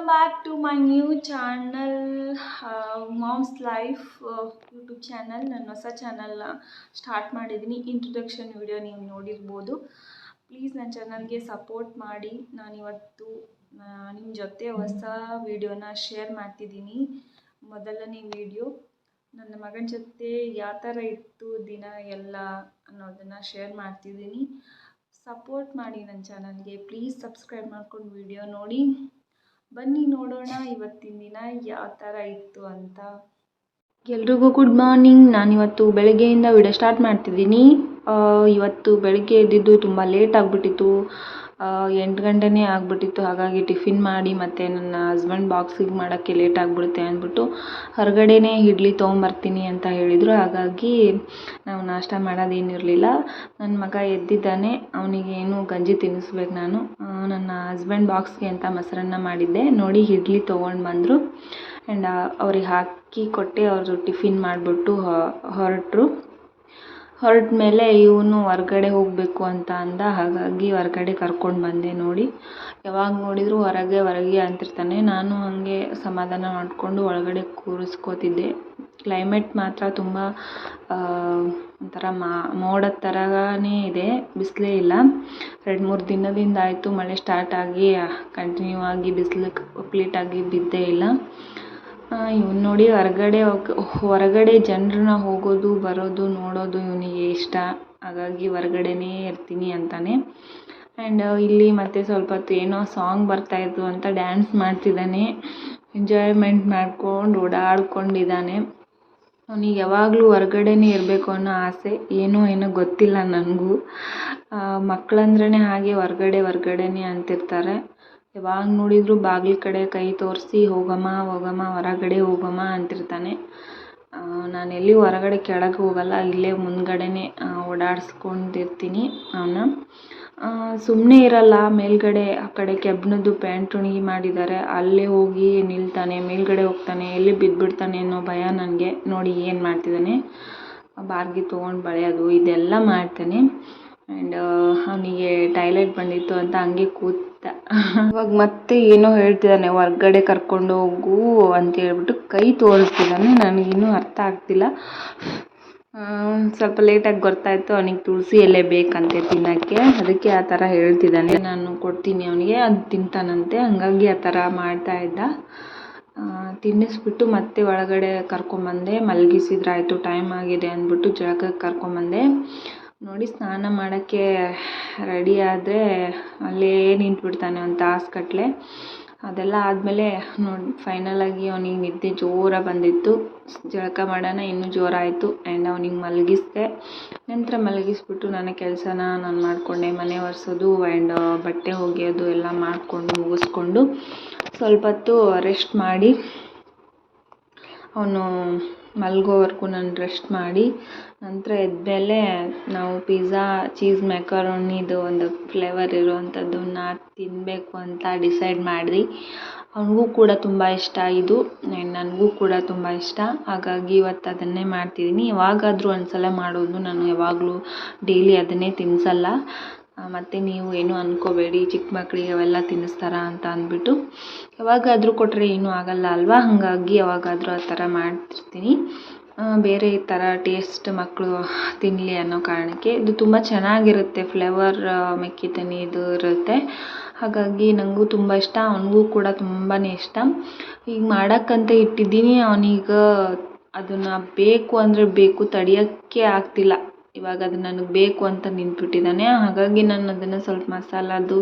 Back to my new channel mom's life YouTube channel. ನನ್ನ ಹೊಸ ಚಾನಲ್ನ ಸ್ಟಾರ್ಟ್ ಮಾಡಿದ್ದೀನಿ. ಇಂಟ್ರೊಡಕ್ಷನ್ ವಿಡಿಯೋ ನೀವು ನೋಡಿರ್ಬೋದು. ಪ್ಲೀಸ್ ನನ್ನ ಚಾನಲ್ಗೆ ಸಪೋರ್ಟ್ ಮಾಡಿ. ನಾನಿವತ್ತು ನಿಮ್ಮ ಜೊತೆ ಹೊಸ ವಿಡಿಯೋನ ಶೇರ್ ಮಾಡ್ತಿದ್ದೀನಿ. ಮೊದಲನೇ ವಿಡಿಯೋ ನನ್ನ ಮಗನ ಜೊತೆ ಯಾವ ಥರ ಇತ್ತು ದಿನ ಎಲ್ಲ ಅನ್ನೋದನ್ನು ಶೇರ್ ಮಾಡ್ತಿದ್ದೀನಿ. ಸಪೋರ್ಟ್ ಮಾಡಿ ನನ್ನ ಚಾನಲ್ಗೆ. ಪ್ಲೀಸ್ ಸಬ್ಸ್ಕ್ರೈಬ್ ಮಾಡ್ಕೊಂಡು ವಿಡಿಯೋ ನೋಡಿ. ಬನ್ನಿ ನೋಡೋಣ ಇವತ್ತಿನ ದಿನ ಯಾವ ಥರ ಇತ್ತು ಅಂತ. ಎಲ್ರಿಗೂ ಗುಡ್ ಮಾರ್ನಿಂಗ್. ನಾನಿವತ್ತು ಬೆಳಗ್ಗೆಯಿಂದ ವಿಡಿಯೋ ಸ್ಟಾರ್ಟ್ ಮಾಡ್ತಿದ್ದೀನಿ. ಇವತ್ತು ಬೆಳಗ್ಗೆ ಎದ್ದಿದ್ದು ತುಂಬ ಲೇಟ್ ಆಗಿಬಿಟ್ಟಿತ್ತು. 8 ಗಂಟೆನೇ ಆಗಿಬಿಟ್ಟಿತ್ತು. ಹಾಗಾಗಿ ಟಿಫಿನ್ ಮಾಡಿ ಮತ್ತು ನನ್ನ ಹಸ್ಬೆಂಡ್ ಬಾಕ್ಸಿಗೆ ಮಾಡೋಕ್ಕೆ ಲೇಟ್ ಆಗಿಬಿಡುತ್ತೆ ಅಂದ್ಬಿಟ್ಟು ಹೊರಗಡೆನೇ ಇಡ್ಲಿ ತೊಗೊಂಬರ್ತೀನಿ ಅಂತ ಹೇಳಿದರು. ಹಾಗಾಗಿ ನಾವು ನಾಷ್ಟ ಮಾಡೋದೇನಿರಲಿಲ್ಲ. ನನ್ನ ಮಗ ಎದ್ದಿದ್ದಾನೆ, ಅವನಿಗೆ ಏನು ಗಂಜಿ ತಿನ್ನಿಸ್ಬೇಕು ನಾನು. ನನ್ನ ಹಸ್ಬೆಂಡ್ ಬಾಕ್ಸ್ಗೆ ಅಂತ ಮೊಸರನ್ನ ಮಾಡಿದ್ದೆ. ನೋಡಿ ಇಡ್ಲಿ ತೊಗೊಂಡು ಬಂದರು ಆ್ಯಂಡ್ ಅವ್ರಿಗೆ ಹಾಕಿ ಕೊಟ್ಟೆ. ಅವರು ಟಿಫಿನ್ ಮಾಡಿಬಿಟ್ಟು ಹೊರಟ ಮೇಲೆ ಇವನು ಹೊರಗಡೆ ಹೋಗಬೇಕು ಅಂತ ಅಂದ. ಹಾಗಾಗಿ ಹೊರಗಡೆ ಕರ್ಕೊಂಡು ಬಂದೆ. ನೋಡಿ ಯಾವಾಗ ನೋಡಿದರೂ ಹೊರಗೆ ಅಂತಿರ್ತಾನೆ. ನಾನು ಹಾಗೆ ಸಮಾಧಾನ ಮಾಡಿಕೊಂಡು ಒಳಗಡೆ ಕೂರಿಸ್ಕೋತಿದ್ದೆ. ಕ್ಲೈಮೇಟ್ ಮಾತ್ರ ತುಂಬ ಒಂಥರ ಮೋಡದ ಥರನೇ ಇದೆ, ಬಿಸಿಲೇ ಇಲ್ಲ. 2-3 ದಿನದಿಂದ ಆಯಿತು ಮಳೆ ಸ್ಟಾರ್ಟ್ ಆಗಿ ಕಂಟಿನ್ಯೂ ಆಗಿ ಬಿಸಿಲು ಕಂಪ್ಲೀಟಾಗಿ ಬಿದ್ದೇ ಇಲ್ಲ. ಇವನು ನೋಡಿ ಹೊರಗಡೆ ಜನರನ್ನ ಹೋಗೋದು ಬರೋದು ನೋಡೋದು ಇವನಿಗೆ ಇಷ್ಟ. ಹಾಗಾಗಿ ಹೊರಗಡೆನೇ ಇರ್ತೀನಿ ಅಂತಾನೆ. ಆ್ಯಂಡ್ ಇಲ್ಲಿ ಮತ್ತೆ ಸ್ವಲ್ಪ ಹೊತ್ತು ಏನೋ ಸಾಂಗ್ ಬರ್ತಾಯಿತ್ತು ಅಂತ ಡ್ಯಾನ್ಸ್ ಮಾಡ್ತಿದ್ದಾನೆ. ಎಂಜಾಯ್ಮೆಂಟ್ ಮಾಡ್ಕೊಂಡು ಓಡಾಡ್ಕೊಂಡಿದ್ದಾನೆ. ಅವನಿಗೆ ಯಾವಾಗಲೂ ಹೊರಗಡೆನೇ ಇರಬೇಕು ಅನ್ನೋ ಆಸೆ. ಏನೋ ಗೊತ್ತಿಲ್ಲ ನನಗೂ. ಮಕ್ಕಳಂದ್ರೇ ಹಾಗೆ ಹೊರಗಡೆನೇ ಅಂತಿರ್ತಾರೆ. ಯಾವಾಗ ನೋಡಿದರೂ ಬಾಗಿಲ ಕಡೆ ಕೈ ತೋರಿಸಿ ಹೋಗಮ್ಮ ಹೊರಗಡೆ ಹೋಗಮ್ಮ ಅಂತಿರ್ತಾನೆ. ನಾನು ಎಲ್ಲಿ ಹೊರಗಡೆ ಕೆಳಗೆ ಹೋಗಲ್ಲ, ಇಲ್ಲೇ ಮುಂದ್ಗಡೆನೇ ಓಡಾಡಿಸ್ಕೊಂಡಿರ್ತೀನಿ ಅವನ್ನ. ಸುಮ್ಮನೆ ಇರಲ್ಲ. ಮೇಲ್ಗಡೆ ಆ ಕಡೆ ಕೆಬ್ಬಣದ್ದು ಪ್ಯಾಂಟುಣಿ ಮಾಡಿದ್ದಾರೆ, ಅಲ್ಲೇ ಹೋಗಿ ನಿಲ್ತಾನೆ. ಮೇಲ್ಗಡೆ ಹೋಗ್ತಾನೆ, ಎಲ್ಲಿ ಬಿದ್ದುಬಿಡ್ತಾನೆ ಅನ್ನೋ ಭಯ ನನಗೆ. ನೋಡಿ ಏನು ಮಾಡ್ತಿದ್ದಾನೆ, ಬಾರ್ಗಿ ತೊಗೊಂಡು ಬಳೆಯೋದು ಇದೆಲ್ಲ ಮಾಡ್ತಾನೆ. ಆ್ಯಂಡ್ ಅವನಿಗೆ ಟಾಯ್ಲೆಟ್ ಬಂದಿತ್ತು ಅಂತ ಹಂಗೆ ಕೂತ. ಇವಾಗ ಮತ್ತೆ ಏನೋ ಹೇಳ್ತಿದ್ದಾನೆ, ಹೊರ್ಗಡೆ ಕರ್ಕೊಂಡು ಹೋಗು ಅಂತ ಹೇಳ್ಬಿಟ್ಟು ಕೈ ತೋರಿಸ್ತಿದ್ದಾನೆ. ನನಗಿನ್ನೂ ಅರ್ಥ ಆಗ್ತಿಲ್ಲ. ಸ್ವಲ್ಪ ಲೇಟಾಗಿ ಗೊತ್ತಾಯಿತು. ಅವನಿಗೆ ತುಳಸಿ ಎಲೆ ಬೇಕಂತೆ ತಿನ್ನೋಕ್ಕೆ, ಅದಕ್ಕೆ ಆ ಥರ ಹೇಳ್ತಿದ್ದಾನೆ. ನಾನು ಕೊಡ್ತೀನಿ ಅವನಿಗೆ, ಅದು ತಿಂತಾನಂತೆ. ಹಂಗಾಗಿ ಆ ಥರ ಮಾಡ್ತಾಯಿದ್ದ. ತಿನ್ನಿಸ್ಬಿಟ್ಟು ಮತ್ತೆ ಒಳಗಡೆ ಕರ್ಕೊಂಬಂದೆ. ಮಲಗಿಸಿದ್ರಾಯ್ತು, ಟೈಮ್ ಆಗಿದೆ ಅಂದ್ಬಿಟ್ಟು ಜಳಕಕ್ಕೆ ಕರ್ಕೊಂಬಂದೆ. ನೋಡಿ ಸ್ನಾನ ಮಾಡೋಕ್ಕೆ ರೆಡಿ ಆದರೆ ಅಲ್ಲೇ ನಿಂತ್ಬಿಡ್ತಾನೆ ಒಂದು ತಾಸುಗಟ್ಟಲೆ. ಅದೆಲ್ಲ ಆದಮೇಲೆ ನೋಡಿ ಫೈನಲಾಗಿ ಅವನಿಗೆ ನಿದ್ದೆ ಜೋರಾಗಿ ಬಂದಿತ್ತು. ಜಳಕ ಮಾಡೋಣ ಇನ್ನೂ ಜೋರಾಯಿತು. ಆ್ಯಂಡ್ ಅವನಿಗೆ ಮಲಗಿಸಿದೆ. ನಂತರ ಮಲಗಿಸ್ಬಿಟ್ಟು ನನ್ನ ಕೆಲಸನ ನಾನು ಮಾಡಿಕೊಂಡೆ. ಮನೆ ಒರೆಸೋದು ಆ್ಯಂಡ್ ಬಟ್ಟೆ ಒಗೆಯೋದು ಎಲ್ಲ ಮಾಡಿಕೊಂಡು ಮುಗಿಸ್ಕೊಂಡು ಸ್ವಲ್ಪ ಹೊತ್ತು ರೆಸ್ಟ್ ಮಾಡಿ, ಅವನು ಮಲಗೋವರೆಗೂ ನಾನು ರೆಸ್ಟ್ ಮಾಡಿ ನಂತರ ಎದ್ಮೇಲೆ ನಾವು ಪಿಜ್ಜಾ ಚೀಸ್ ಮ್ಯಾಕರೋನಿದು ಒಂದು ಫ್ಲೇವರ್ ಇರೋವಂಥದ್ದನ್ನ ತಿನ್ನಬೇಕು ಅಂತ ಡಿಸೈಡ್ ಮಾಡಿದ್ವಿ. ಅವನಿಗೂ ಕೂಡ ತುಂಬ ಇಷ್ಟ ಇದು, ನನಗೂ ಕೂಡ ತುಂಬ ಇಷ್ಟ. ಹಾಗಾಗಿ ಇವತ್ತು ಅದನ್ನೇ ಮಾಡ್ತಿದ್ದೀನಿ. ಯಾವಾಗಾದರೂ ಒಂದು ಸಲ ಮಾಡೋದು, ನಾನು ಯಾವಾಗಲೂ ಡೈಲಿ ಅದನ್ನೇ ತಿನ್ನಿಸಲ್ಲ. ಮತ್ತು ನೀವು ಏನೂ ಅಂದ್ಕೋಬೇಡಿ, ಚಿಕ್ಕ ಮಕ್ಕಳಿಗೆ ಅವೆಲ್ಲ ತಿನ್ನಿಸ್ತಾರಾ ಅಂತ ಅಂದ್ಬಿಟ್ಟು. ಯಾವಾಗಾದರೂ ಕೊಟ್ಟರೆ ಏನೂ ಆಗಲ್ಲ ಅಲ್ವಾ. ಹಾಗಾಗಿ ಯಾವಾಗಾದರೂ ಆ ಥರ ಮಾಡ್ತಿರ್ತೀನಿ. ಬೇರೆ ಈ ಥರ ಟೇಸ್ಟ್ ಮಕ್ಕಳು ತಿನ್ನಲಿ ಅನ್ನೋ ಕಾರಣಕ್ಕೆ. ಇದು ತುಂಬ ಚೆನ್ನಾಗಿರುತ್ತೆ, ಫ್ಲೇವರ್ ಮೆಕ್ಕಿತನಿ ಇದು ಇರುತ್ತೆ. ಹಾಗಾಗಿ ನನಗೂ ತುಂಬ ಇಷ್ಟ, ಅವನಿಗೂ ಕೂಡ ತುಂಬಾ ಇಷ್ಟ. ಈಗ ಮಾಡೋಕ್ಕಂತ ಇಟ್ಟಿದ್ದೀನಿ. ಅವನೀಗ ಅದನ್ನು ಬೇಕು ಅಂದರೆ ಬೇಕು, ತಡೆಯೋಕ್ಕೆ ಆಗ್ತಿಲ್ಲ. ಇವಾಗ ಅದು ನನಗೆ ಬೇಕು ಅಂತ ನಿಂತ್ಬಿಟ್ಟಿದ್ದಾನೆ. ಹಾಗಾಗಿ ನಾನು ಅದನ್ನು ಸ್ವಲ್ಪ ಮಸಾಲದು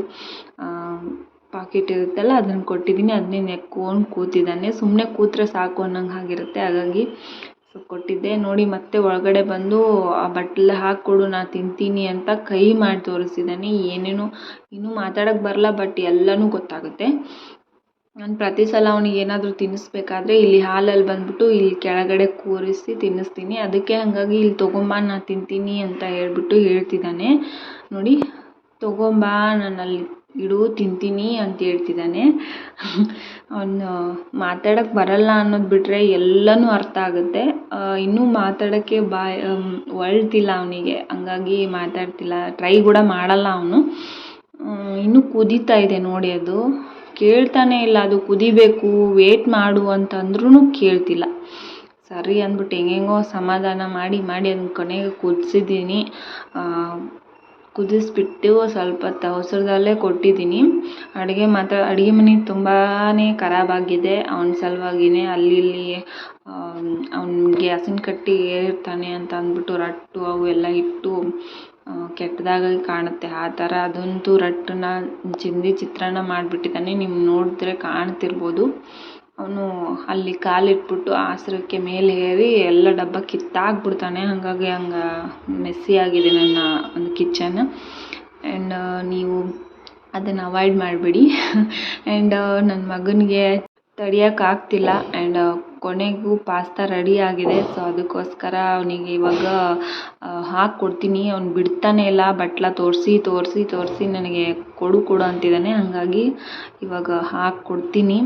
ಪಾಕೆಟ್ ಇರುತ್ತಲ್ಲ ಅದನ್ನು ಕೊಟ್ಟಿದ್ದೀನಿ. ಅದನ್ನೇ ನೆಕ್ಕೊಂಡು ಕೂತಿದ್ದಾನೆ. ಸುಮ್ಮನೆ ಕೂತ್ರೆ ಸಾಕು ಅನ್ನೋಂಗೆ ಆಗಿರುತ್ತೆ. ಹಾಗಾಗಿ ಕೊಟ್ಟಿದ್ದೆ. ನೋಡಿ ಮತ್ತೆ ಒಳಗಡೆ ಬಂದು ಆ ಬಟ್ಟಲು ಹಾಕ್ಕೊಡು ನಾನು ತಿಂತೀನಿ ಅಂತ ಕೈ ಮಾಡಿ ತೋರಿಸ್ತಿದ್ದಾನೆ. ಏನೇನೋ ಇನ್ನೂ ಮಾತಾಡೋಕ್ಕೆ ಬರಲ್ಲ, ಬಟ್ ಎಲ್ಲನೂ ಗೊತ್ತಾಗುತ್ತೆ. ನಾನು ಪ್ರತಿ ಸಲ ಅವನಿಗೆ ಏನಾದರೂ ತಿನ್ನಿಸ್ಬೇಕಾದ್ರೆ ಇಲ್ಲಿ ಹಾಲಲ್ಲಿ ಬಂದುಬಿಟ್ಟು ಇಲ್ಲಿ ಕೆಳಗಡೆ ಕೂರಿಸಿ ತಿನ್ನಿಸ್ತೀನಿ. ಅದಕ್ಕೆ ಹಾಗಾಗಿ ಇಲ್ಲಿ ತೊಗೊಂಬಾ ನಾನು ತಿಂತೀನಿ ಅಂತ ಹೇಳ್ತಿದ್ದಾನೆ. ನೋಡಿ ತೊಗೊಂಬಾ, ನಾನು ಅಲ್ಲಿ ಇಡು ತಿಂತೀನಿ ಅಂತ ಹೇಳ್ತಿದ್ದಾನೆ. ಅವನು ಮಾತಾಡೋಕ್ಕೆ ಬರಲ್ಲ ಅನ್ನೋದು ಬಿಟ್ಟರೆ ಎಲ್ಲನೂ ಅರ್ಥ ಆಗುತ್ತೆ. ಇನ್ನೂ ಮಾತಾಡೋಕ್ಕೆ ಹೊರಟಿಲ್ಲ ಅವನಿಗೆ, ಹಂಗಾಗಿ ಮಾತಾಡ್ತಿಲ್ಲ. ಟ್ರೈ ಕೂಡ ಮಾಡಲ್ಲ ಅವನು. ಇನ್ನೂ ಕುದೀತಾ ಇದೆ ನೋಡಿ ಅದು. ಕೇಳ್ತಾನೆ ಇಲ್ಲ. ಅದು ಕುದಿಬೇಕು ವೇಟ್ ಮಾಡು ಅಂತಂದ್ರೂ ಕೇಳ್ತಿಲ್ಲ. ಸರಿ ಅಂದ್ಬಿಟ್ಟು ಹೆಂಗೆಂಗೋ ಸಮಾಧಾನ ಮಾಡಿ ಅದನ್ನ ಕೊನೆಗೆ ಕುದಿಸಿದ್ದೀನಿ. ಕುದಿಸ್ಬಿಟ್ಟು ಸ್ವಲ್ಪ ಹೊತ್ತು ಅವಸರದಲ್ಲೇ ಕೊಟ್ಟಿದ್ದೀನಿ. ಅಡುಗೆ ಮನೆ ತುಂಬಾ ಖರಾಬಾಗಿದೆ. ಅವನ ಸಲುವಾಗಿಯೇ ಅಲ್ಲಿ ಇಲ್ಲಿ ಅವ್ನು ಗ್ಯಾಸಿನ ಕಟ್ಟಿ ಏರಿರ್ತಾನೆ ಅಂತ ಅಂದ್ಬಿಟ್ಟು ರಟ್ಟು ಅವು ಎಲ್ಲ ಇಟ್ಟು ಕೆಟ್ಟದಾಗಿ ಕಾಣುತ್ತೆ. ಆ ಥರ ಅದಂತೂ ರಟ್ಟನ್ನ ಚಿಂದಿ ಚಿತ್ರಾನ್ನ ಮಾಡಿಬಿಟ್ಟಿದ್ದಾನೆ. ನೀವು ನೋಡಿದ್ರೆ ಕಾಣ್ತಿರ್ಬೋದು. ಅವನು ಅಲ್ಲಿ ಕಾಲಿಟ್ಬಿಟ್ಟು ಆಸರಕ್ಕೆ ಮೇಲೆ ಏರಿ ಎಲ್ಲ ಡಬ್ಬ ಕಿತ್ತಾಕ್ಬಿಡ್ತಾನೆ. ಹಾಗಾಗಿ ಮೆಸ್ಸಿ ಆಗಿದೆ ನನ್ನ ಒಂದು ಕಿಚನ್. ಆ್ಯಂಡ್ ನೀವು ಅದನ್ನು ಅವಾಯ್ಡ್ ಮಾಡಿಬಿಡಿ. ಆ್ಯಂಡ್ ನನ್ನ ಮಗನಿಗೆ ತಡಿಯೋಕ್ಕಾಗ್ತಿಲ್ಲ. ಆ್ಯಂಡ್ ಕೊನೆಗೂ ಪಾಸ್ತಾ ರೆಡಿ ಆಗಿದೆ. ಸೊ ಅದಕ್ಕೋಸ್ಕರ ಅವನಿಗೆ ಇವಾಗ ಹಾಕ್ಕೊಡ್ತೀನಿ. ಅವ್ನು ಬಿಡ್ತಾನೆ ಇಲ್ಲ. ಬಟ್ಲ ತೋರಿಸಿ ನನಗೆ ಕೊಡು ಅಂತಿದ್ದಾನೆ. ಹಾಗಾಗಿ ಇವಾಗ ಹಾಕ್ಕೊಡ್ತೀನಿ.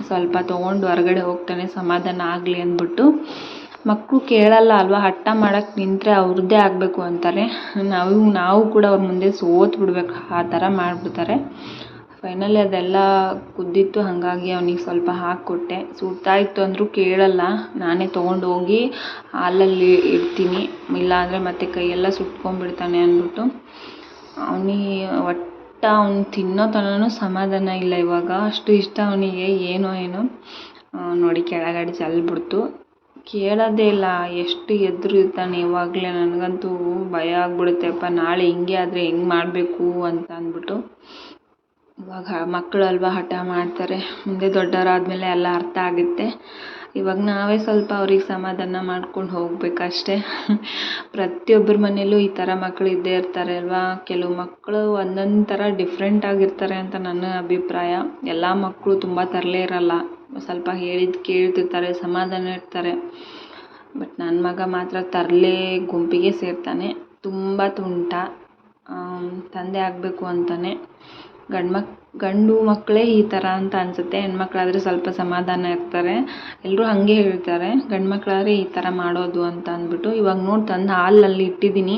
ಸ್ವಲ್ಪ ತೊಗೊಂಡು ಹೊರಗಡೆ ಹೋಗ್ತಾನೆ ಸಮಾಧಾನ ಆಗಲಿ ಅಂದ್ಬಿಟ್ಟು. ಮಕ್ಕಳು ಕೇಳಲ್ಲ ಅಲ್ವಾ, ಹಠ ಮಾಡೋಕ್ಕೆ ನಿಂತರೆ ಅವ್ರದ್ದೇ ಆಗಬೇಕು ಅಂತಾರೆ. ನಾವು ಕೂಡ ಅವ್ರ ಮುಂದೆ ಸೋತ್ಬಿಡ್ಬೇಕು, ಆ ಥರ ಮಾಡಿಬಿಡ್ತಾರೆ. ಫೈನಲಿ ಅದೆಲ್ಲ ಕುದ್ದಿತ್ತು. ಹಾಗಾಗಿ ಅವನಿಗೆ ಸ್ವಲ್ಪ ಹಾಕ್ಕೊಟ್ಟೆ. ಸುಡ್ತಾಯಿತ್ತು ಅಂದರೂ ಕೇಳಲ್ಲ. ನಾನೇ ತೊಗೊಂಡು ಹೋಗಿ ಹಾಲಲ್ಲಿ ಇಡ್ತೀನಿ, ಇಲ್ಲಾಂದರೆ ಮತ್ತೆ ಕೈಯೆಲ್ಲ ಸುಟ್ಕೊಂಡ್ಬಿಡ್ತಾನೆ ಅಂದ್ಬಿಟ್ಟು. ಅವನಿಗೆ ಅವ್ನು ತಿನ್ನೋ ತನೂ ಸಮಾಧಾನ ಇಲ್ಲ ಇವಾಗ. ಅಷ್ಟು ಇಷ್ಟ ಅವನಿಗೆ. ಏನೋ ನೋಡಿ ಕೆಳಗಡೆ ಚೆಲ್ಬಿಡ್ತು. ಕೇಳೋದೇ ಇಲ್ಲ. ಎಷ್ಟು ಎದುರಿರ್ತಾನೆ ಇವಾಗಲೇ. ನನಗಂತೂ ಭಯ ಆಗ್ಬಿಡುತ್ತೆಪ್ಪ, ನಾಳೆ ಹಿಂಗೆ ಆದರೆ ಹೆಂಗೆ ಮಾಡಬೇಕು ಅಂತ ಅಂದ್ಬಿಟ್ಟು. ಇವಾಗ ಮಕ್ಕಳಲ್ವಾ ಹಠ ಮಾಡ್ತಾರೆ. ಮುಂದೆ ದೊಡ್ಡವರಾದ್ಮೇಲೆ ಎಲ್ಲ ಅರ್ಥ ಆಗುತ್ತೆ. ಇವಾಗ ನಾವೇ ಸ್ವಲ್ಪ ಅವ್ರಿಗೆ ಸಮಾಧಾನ ಮಾಡ್ಕೊಂಡು ಹೋಗಬೇಕಷ್ಟೆ. ಪ್ರತಿಯೊಬ್ಬರ ಮನೆಯಲ್ಲೂ ಈ ಥರ ಮಕ್ಕಳು ಇದ್ದೇ ಇರ್ತಾರೆ ಅಲ್ವಾ. ಕೆಲವು ಮಕ್ಕಳು ಒಂದೊಂದು ಥರ ಡಿಫ್ರೆಂಟ್ ಆಗಿರ್ತಾರೆ ಅಂತ ನನ್ನ ಅಭಿಪ್ರಾಯ. ಎಲ್ಲ ಮಕ್ಕಳು ತುಂಬ ತರಲೇ ಇರಲ್ಲ. ಸ್ವಲ್ಪ ಹೇಳಿದ್ದು ಕೇಳ್ತಿರ್ತಾರೆ, ಸಮಾಧಾನ ಇರ್ತಾರೆ. ಬಟ್ ನನ್ನ ಮಗ ಮಾತ್ರ ತರಲೆ ಗುಂಪಿಗೆ ಸೇರ್ತಾನೆ. ತುಂಬ ತುಂಟ. ತಂದೆ ಆಗಬೇಕು ಅಂತಾನೆ. ಗಂಡು ಮಕ್ಕಳೇ ಈ ಥರ ಅಂತ ಅನಿಸುತ್ತೆ. ಹೆಣ್ಮಕ್ಳಾದರೆ ಸ್ವಲ್ಪ ಸಮಾಧಾನ ಇರ್ತಾರೆ. ಎಲ್ಲರೂ ಹಾಗೆ ಹೇಳ್ತಾರೆ, ಗಂಡು ಮಕ್ಕಳಾದರೆ ಈ ಥರ ಮಾಡೋದು ಅಂತ ಅಂದ್ಬಿಟ್ಟು. ಇವಾಗ ನೋಡಿ ತಂದು ಹಾಲಲ್ಲಿ ಇಟ್ಟಿದ್ದೀನಿ.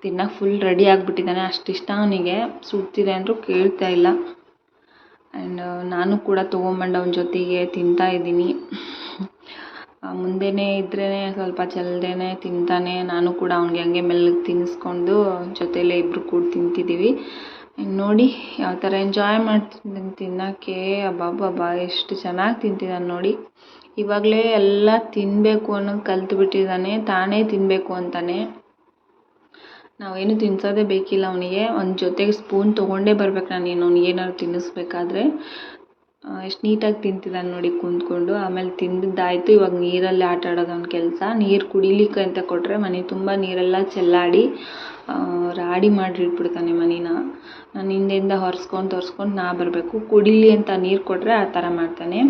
ತಿನ್ನೋಕೆ ಫುಲ್ ರೆಡಿ ಆಗಿಬಿಟ್ಟಿದ್ದಾನೆ. ಅಷ್ಟಿಷ್ಟ ಅವನಿಗೆ. ಸುಡ್ತಿದೆ ಅಂದರೂ ಕೇಳ್ತಾ ಇಲ್ಲ. ಆ್ಯಂಡ್ ನಾನು ಕೂಡ ತೊಗೊಂಬಂದು ಅವನ ಜೊತೆಗೆ ತಿಂತಾಯಿದ್ದೀನಿ. ಮುಂದೆನೇ ಇದ್ರೇ ಸ್ವಲ್ಪ ಚೆಲ್ಲದೇನೆ ತಿಂತಾನೆ. ನಾನು ಕೂಡ ಅವ್ನಿಗೆ ಹಂಗೆ ಮೆಲ್ಲಗೆ ತಿನ್ನಿಸ್ಕೊಂಡು ಜೊತೆಯಲ್ಲೇ ಇಬ್ಬರು ಕೂಡ ತಿಂತಿದ್ದೀವಿ. ನೋಡಿ ಯಾವ ಥರ ಎಂಜಾಯ್ ಮಾಡ್ತಿದ್ದೀನಿ ತಿನ್ನೋಕ್ಕೆ. ಅಬ್ಬಬ್ಬಬ್ಬಾ ಎಷ್ಟು ಚೆನ್ನಾಗಿ ತಿಂತಿದ್ದಾನೆ ನೋಡಿ. ಇವಾಗಲೇ ಎಲ್ಲ ತಿನ್ನಬೇಕು ಅನ್ನೋದು ಕಲ್ತ್ಬಿಟ್ಟಿದ್ದಾನೆ. ತಾನೇ ತಿನ್ನಬೇಕು ಅಂತಾನೆ. ನಾವೇನು ತಿನ್ನಿಸೋದೇ ಬೇಕಿಲ್ಲ ಅವನಿಗೆ. ಒಂದು ಜೊತೆಗೆ ಸ್ಪೂನ್ ತೊಗೊಂಡೇ ಬರ್ಬೇಕು ನಾನು ಅವ್ನಿಗೆ ಏನಾದ್ರು ತಿನ್ನಿಸ್ಬೇಕಾದ್ರೆ. ಎಷ್ಟು ನೀಟಾಗಿ ತಿಂತಿದ್ದಾನೆ ನೋಡಿ ಕುಂತ್ಕೊಂಡು. ಆಮೇಲೆ ತಿಂದಿದ್ದಾಯಿತು. ಇವಾಗ ನೀರಲ್ಲಿ ಆಟ ಆಡೋದು ಅವ್ನ ಕೆಲಸ. ನೀರು ಕುಡಿಲಿಕ್ಕೆ ಅಂತ ಕೊಟ್ಟರೆ ಮನೆ ತುಂಬ ನೀರೆಲ್ಲ ಚೆಲ್ಲಾಡಿ ರಾಡಿ ಮಾಡಿಟ್ಬಿಡ್ತಾನೆ ಮನೇನ. ನಾನು ಹಿಂದೆಯಿಂದ ತೋರಿಸ್ಕೊಂಡು ನಾ ಬರಬೇಕು. ಕುಡೀಲಿ ಅಂತ ನೀರು ಕೊಟ್ಟರೆ ಆ ಥರ ಮಾಡ್ತಾನೆ.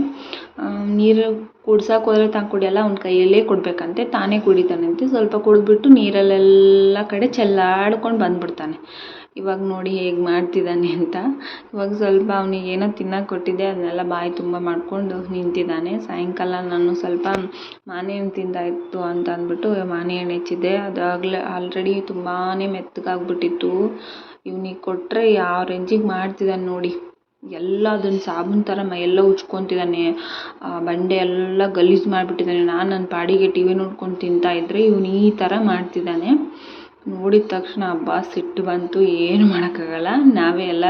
ನೀರು ಕುಡ್ಸೋಕೆ ಹೋದರೆ ತಾನು ಕುಡಿಯಲ್ಲ. ಅವ್ನ ಕೈಯಲ್ಲೇ ಕೊಡಬೇಕಂತೆ. ತಾನೇ ಕುಡಿತಾನಂತೆ. ಸ್ವಲ್ಪ ಕುಡಿದ್ಬಿಟ್ಟು ನೀರಲ್ಲೆಲ್ಲ ಕಡೆ ಚೆಲ್ಲಾಡ್ಕೊಂಡು ಬಂದುಬಿಡ್ತಾನೆ. ಇವಾಗ ನೋಡಿ ಹೇಗೆ ಮಾಡ್ತಿದ್ದಾನೆ ಅಂತ. ಇವಾಗ ಸ್ವಲ್ಪ ಅವನಿಗೆ ಏನೋ ತಿನ್ನೋಕೆ ಕೊಟ್ಟಿದ್ದೆ, ಅದನ್ನೆಲ್ಲ ಬಾಯಿ ತುಂಬ ಮಾಡಿಕೊಂಡು ನಿಂತಿದ್ದಾನೆ. ಸಾಯಂಕಾಲ ನಾನು ಸ್ವಲ್ಪ ಮಾನೆ ಹಣ್ಣು ತಿಂದಾಯಿತು ಅಂತ ಅಂದ್ಬಿಟ್ಟು ಮಾನೆ ಹಣ್ಣು ಹೆಚ್ಚಿದ್ದೆ. ಅದು ಆಲ್ರೆಡಿ ತುಂಬಾ ಮೆತ್ತಗಾಗ್ಬಿಟ್ಟಿತ್ತು. ಇವನಿಗೆ ಕೊಟ್ಟರೆ ಯಾವ ರೇಂಜಿಗೆ ಮಾಡ್ತಿದ್ದಾನೆ ನೋಡಿ. ಎಲ್ಲ ಅದನ್ನು ಸಾಬೂನು ಥರ ಮೈಯೆಲ್ಲ ಉಜ್ಕೊತಿದ್ದಾನೆ. ಬಂಡೆ ಎಲ್ಲ ಗಲೀಜು ಮಾಡಿಬಿಟ್ಟಿದ್ದಾನೆ. ನಾನು ನನ್ನ ಪಾಡಿಗೆ ಟಿ ವಿ ನೋಡ್ಕೊಂಡು ತಿಂತಾಯಿದ್ರೆ ಇವನು ಈ ಥರ ಮಾಡ್ತಿದ್ದಾನೆ. ನೋಡಿದ ತಕ್ಷಣ ಸಿಟ್ಟು ಬಂತು. ಏನು ಮಾಡೋಕ್ಕಾಗಲ್ಲ. ನಾವೇ ಎಲ್ಲ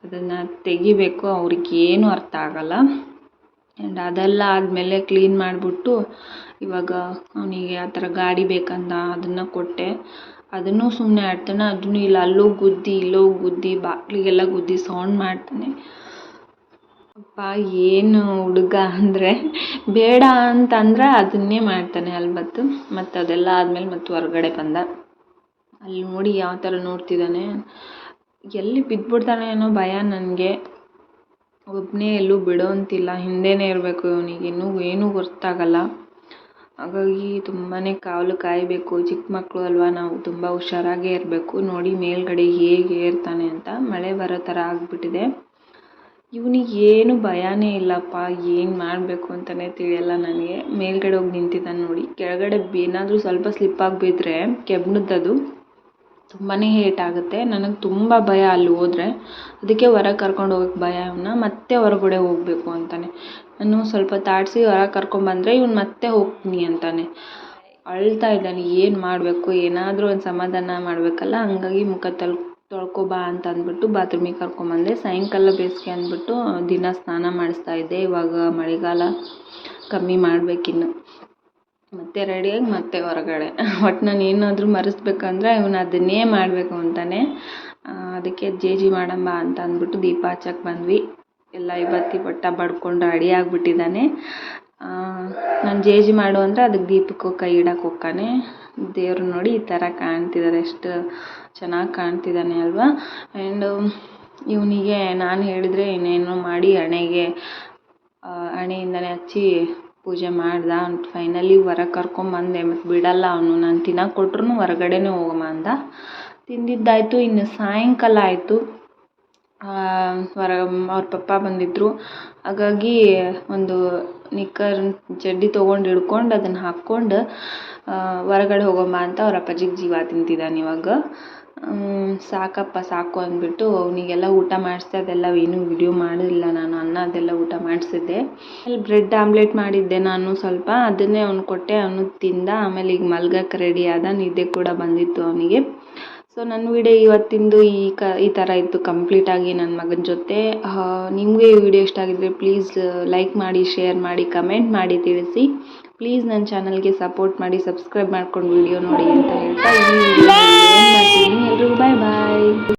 ಅದನ್ನು ತೆಗಿಬೇಕು. ಅವ್ರಿಗೇನು ಅರ್ಥ ಆಗಲ್ಲ. ಆ್ಯಂಡ್ ಅದೆಲ್ಲ ಆದಮೇಲೆ ಕ್ಲೀನ್ ಮಾಡಿಬಿಟ್ಟು ಇವಾಗ ಅವನಿಗೆ ಆ ಥರ ಗಾಡಿ ಬೇಕಂತ ಅದನ್ನು ಕೊಟ್ಟೆ. ಅದನ್ನು ಸುಮ್ಮನೆ ಆಡ್ತಾನೆ. ಅದನ್ನು ಇಲ್ಲ, ಅಲ್ಲೋಗಿ ಗುದ್ದಿ ಇಲ್ಲೋಗಿ ಗುದ್ದಿ ಬಾಗಿಲಿಗೆಲ್ಲ ಗುದ್ದಿ ಸೌಂಡ್ ಮಾಡ್ತಾನೆ. ಅಪ್ಪ ಏನು ಹುಡುಗ ಅಂದರೆ, ಬೇಡ ಅಂತಂದ್ರೆ ಅದನ್ನೇ ಮಾಡ್ತಾನೆ ಅಲ್ಬತ್ತು. ಮತ್ತು ಅದೆಲ್ಲ ಆದಮೇಲೆ ಮತ್ತು ಹೊರಗಡೆ ಬಂದ. ಅಲ್ಲಿ ನೋಡಿ ಯಾವ ಥರ ನೋಡ್ತಿದ್ದಾನೆ. ಎಲ್ಲಿ ಬಿದ್ದುಬಿಡ್ತಾನೆ ಅನ್ನೋ ಭಯ ನನಗೆ. ಒಬ್ಬನೇ ಎಲ್ಲೂ ಬಿಡೋಂತಿಲ್ಲ. ಹಿಂದೆನೇ ಇರಬೇಕು ಇವನಿಗೆ. ಏನೂ ಗೊತ್ತಾಗಲ್ಲ. ಹಾಗಾಗಿ ತುಂಬಾ ಕಾವಲು ಕಾಯಬೇಕು. ಚಿಕ್ಕ ಮಕ್ಕಳು ಅಲ್ವಾ, ನಾವು ತುಂಬ ಹುಷಾರಾಗೇ ಇರಬೇಕು. ನೋಡಿ ಮೇಲ್ಗಡೆ ಹೇಗೆ ಏರ್ತಾನೆ ಅಂತ. ಮಳೆ ಬರೋ ಥರ ಆಗಿಬಿಟ್ಟಿದೆ. ಇವನಿಗೆ ಏನು ಭಯನೇ ಇಲ್ಲಪ್ಪ. ಏನು ಮಾಡಬೇಕು ಅಂತಲೇ ತಿಳಿಯಲ್ಲ ನನಗೆ. ಮೇಲ್ಗಡೆ ಹೋಗಿ ನಿಂತಿದ್ದಾನೆ ನೋಡಿ. ಕೆಳಗಡೆ ಏನಾದರೂ ಸ್ವಲ್ಪ ಸ್ಲಿಪ್ಪಾಗಿ ಬಿದ್ದರೆ ಕೆಬ್ಬಣದ್ದದು ತುಂಬಾ ಹೇಟ್ ಆಗುತ್ತೆ. ನನಗೆ ತುಂಬ ಭಯ ಅಲ್ಲಿ ಹೋದರೆ, ಅದಕ್ಕೆ ಹೊರಗೆ ಕರ್ಕೊಂಡು ಹೋಗೋಕ್ಕೆ ಭಯ ಇವನ್ನ. ಮತ್ತೆ ಹೊರಗಡೆ ಹೋಗಬೇಕು ಅಂತಾನೆ. ನಾನು ಸ್ವಲ್ಪ ತಾಡಿಸಿ ಹೊರಗೆ ಕರ್ಕೊಂಬಂದರೆ ಇವ್ನು ಮತ್ತೆ ಹೋಗ್ತೀನಿ ಅಂತಾನೆ. ಅಳ್ತಾ ಇದ್ದಾನೆ. ಏನು ಮಾಡಬೇಕು, ಏನಾದರೂ ಒಂದು ಸಮಾಧಾನ ಮಾಡಬೇಕಲ್ಲ. ಹಂಗಾಗಿ ಮುಖ ತೊಳ್ಕೊ ಬಾ ಅಂತ ಅಂದ್ಬಿಟ್ಟು ಬಾತ್ರೂಮಿಗೆ ಕರ್ಕೊಂಬಂದೆ. ಸಾಯಂಕಾಲ ಬೇಸಿಗೆ ಅಂದ್ಬಿಟ್ಟು ದಿನ ಸ್ನಾನ ಮಾಡಿಸ್ತಾ ಇದ್ದೆ. ಇವಾಗ ಮಳೆಗಾಲ ಕಮ್ಮಿ ಮಾಡಬೇಕಿನ್ನು. ಮತ್ತೆ ರೆಡಿಯಾಗಿ ಮತ್ತೆ ಹೊರಗಡೆ. ಒಟ್ಟು ನಾನು ಏನಾದರೂ ಮರೆಸ್ಬೇಕಂದ್ರೆ ಇವನು ಅದನ್ನೇ ಮಾಡಬೇಕು ಅಂತಾನೆ. ಅದಕ್ಕೆ ಜೇಜಿ ಮಾಡಮ್ಮ ಅಂತ ಅಂದ್ಬಿಟ್ಟು ದೀಪ ಹಚ್ಚಕ್ಕೆ ಬಂದ್ವಿ. ಎಲ್ಲ ಬತ್ತಿ ಪಟ್ಟ ಬಡ್ಕೊಂಡು ರೆಡಿ ಆಗಿಬಿಟ್ಟಿದ್ದಾನೆ. ನಾನು ಜೇಜಿ ಮಾಡು ಅಂದರೆ ಅದಕ್ಕೆ ದೀಪಕ್ಕೂ ಕೈ ಇಡಕ್ಕೆ ಹೋಗ್ತಾನೆ. ದೇವ್ರು ನೋಡಿ ಈ ಥರ ಕಾಣ್ತಿದ್ದಾರೆ, ಎಷ್ಟು ಚೆನ್ನಾಗಿ ಕಾಣ್ತಿದ್ದಾನೆ ಅಲ್ವಾ. ಆ್ಯಂಡ್ ಇವನಿಗೆ ನಾನು ಹೇಳಿದರೆ ಇನ್ನೇನೋ ಮಾಡಿ ಹಣೆಯಿಂದನೇ ಹಚ್ಚಿ ಪೂಜೆ ಮಾಡ್ದ. ಫೈನಲಿ ಹೊರಗೆ ಕರ್ಕೊಂಬಂದೆ. ಮತ್ತು ಬಿಡಲ್ಲ ಅವನು. ನಾನು ತಿನ್ನಕ್ಕೆ ಕೊಟ್ರು ಹೊರಗಡೆನೇ ಹೋಗಮ್ಮ ಅಂದ. ತಿಂದಿದ್ದಾಯಿತು. ಇನ್ನು ಸಾಯಂಕಾಲ ಆಯಿತು. ಅವ್ರ ಪಪ್ಪ ಬಂದಿದ್ದರು. ಹಾಗಾಗಿ ಒಂದು ನಿಕ್ಕರ್ ಚಡ್ಡಿ ತೊಗೊಂಡು ಹಿಡ್ಕೊಂಡು ಅದನ್ನು ಹಾಕ್ಕೊಂಡು ಹೊರಗಡೆ ಹೋಗಮ್ಮ ಅಂತ ಅವ್ರ ಅಪ್ಪಾಜಿಗೆ ಜೀವ ತಿಂತಿದ್ದಾನೆ ಇವಾಗ. ಸಾಕಪ್ಪ ಸಾಕು ಅಂದ್ಬಿಟ್ಟು ಅವನಿಗೆಲ್ಲ ಊಟ ಮಾಡಿಸ್ದೆ. ಅದೆಲ್ಲ ಏನೂ ವಿಡಿಯೋ ಮಾಡಿಲ್ಲ ನಾನು. ಅನ್ನ ಅದೆಲ್ಲ ಊಟ ಮಾಡಿಸಿದ್ದೆ. ಅಲ್ಲಿ ಬ್ರೆಡ್ ಆಮ್ಲೆಟ್ ಮಾಡಿದ್ದೆ ನಾನು ಸ್ವಲ್ಪ. ಅದನ್ನೇ ಅವ್ನು ಕೊಟ್ಟೆ. ಅವನು ತಿಂದ. ಆಮೇಲೆ ಈಗ ಮಲ್ಗಕ್ಕೆ ರೆಡಿ ಆದ. ನಿದ್ದೆ ಕೂಡ ಬಂದಿತ್ತು ಅವನಿಗೆ. ಸೊ ನನ್ನ ವಿಡಿಯೋ ಇವತ್ತಿಂದು ಈ ಥರ ಇತ್ತು ಕಂಪ್ಲೀಟಾಗಿ ನನ್ನ ಮಗನ ಜೊತೆ. ನಿಮಗೆ ಈ ವಿಡಿಯೋ ಇಷ್ಟ ಆಗಿದ್ರೆ ಪ್ಲೀಸ್ ಲೈಕ್ ಮಾಡಿ, ಶೇರ್ ಮಾಡಿ, ಕಮೆಂಟ್ ಮಾಡಿ ತಿಳಿಸಿ. ಪ್ಲೀಸ್ ನನ್ನ ಚಾನಲ್ಗೆ ಸಪೋರ್ಟ್ ಮಾಡಿ, ಸಬ್ಸ್ಕ್ರೈಬ್ ಮಾಡ್ಕೊಂಡು ವಿಡಿಯೋ ನೋಡಿ ಅಂತ ಹೇಳ್ತಾ ಈ ವಿಡಿಯೋ ಏನು ಮಾಡ್ತೀನಿ. ಎಲ್ರಿಗೂ ಬಾಯ್ ಬಾಯ್.